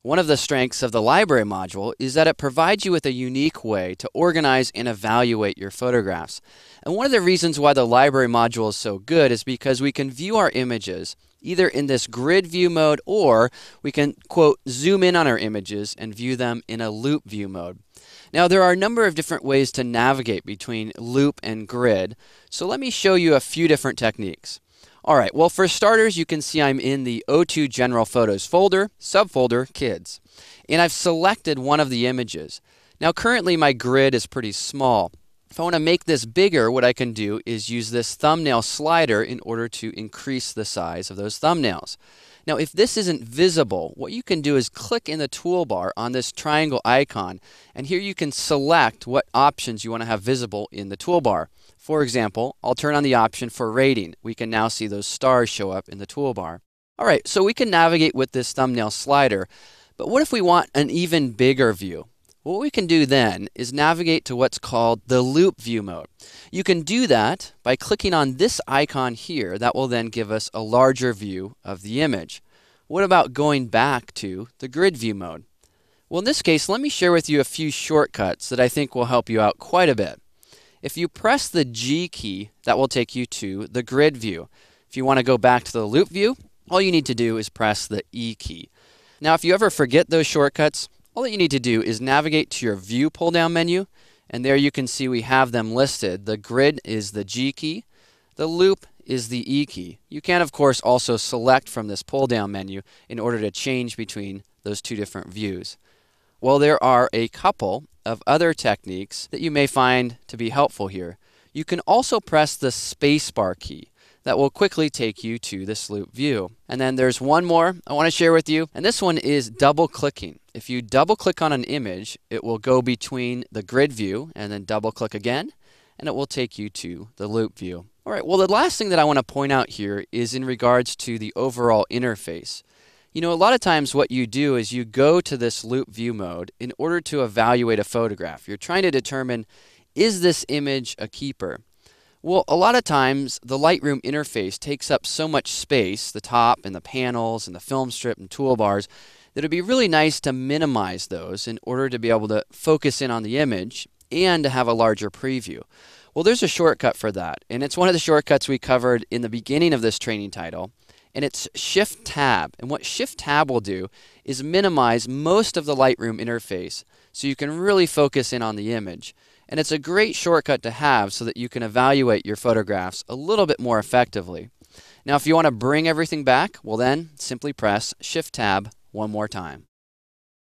One of the strengths of the library module is that it provides you with a unique way to organize and evaluate your photographs. And one of the reasons why the library module is so good is because we can view our images either in this grid view mode, or we can, quote, zoom in on our images and view them in a loupe view mode. Now, there are a number of different ways to navigate between loupe and grid, so let me show you a few different techniques. Alright, well, for starters, you can see I'm in the O2 General Photos folder, subfolder Kids, and I've selected one of the images. Now, currently my grid is pretty small. If I want to make this bigger, what I can do is use this thumbnail slider in order to increase the size of those thumbnails. Now, if this isn't visible, what you can do is click in the toolbar on this triangle icon, and here you can select what options you want to have visible in the toolbar. For example, I'll turn on the option for rating. We can now see those stars show up in the toolbar. Alright, so we can navigate with this thumbnail slider, but what if we want an even bigger view? What we can do then is navigate to what's called the loupe view mode. You can do that by clicking on this icon here. That will then give us a larger view of the image. What about going back to the grid view mode? Well, in this case, let me share with you a few shortcuts that I think will help you out quite a bit. If you press the G key, that will take you to the grid view. If you want to go back to the loupe view, all you need to do is press the E key. Now, if you ever forget those shortcuts, all that you need to do is navigate to your View pull-down menu, and there you can see we have them listed. The grid is the G key, the loupe is the E key. You can, of course, also select from this pull-down menu in order to change between those two different views. Well, there are a couple of other techniques that you may find to be helpful here. You can also press the spacebar key. That will quickly take you to this loupe view. And then there's one more I want to share with you, and this one is double clicking. If you double click on an image, it will go between the grid view and then double click again, and it will take you to the loupe view. Alright, well, the last thing that I want to point out here is in regards to the overall interface. You know, a lot of times what you do is you go to this loupe view mode in order to evaluate a photograph. You're trying to determine, is this image a keeper? Well, a lot of times the Lightroom interface takes up so much space, the top and the panels and the film strip and toolbars, that it would be really nice to minimize those in order to be able to focus in on the image and to have a larger preview. Well, there's a shortcut for that, and it's one of the shortcuts we covered in the beginning of this training title, and it's Shift Tab. And what Shift Tab will do is minimize most of the Lightroom interface so you can really focus in on the image. And it's a great shortcut to have so that you can evaluate your photographs a little bit more effectively. Now, if you want to bring everything back, well then, simply press Shift Tab one more time.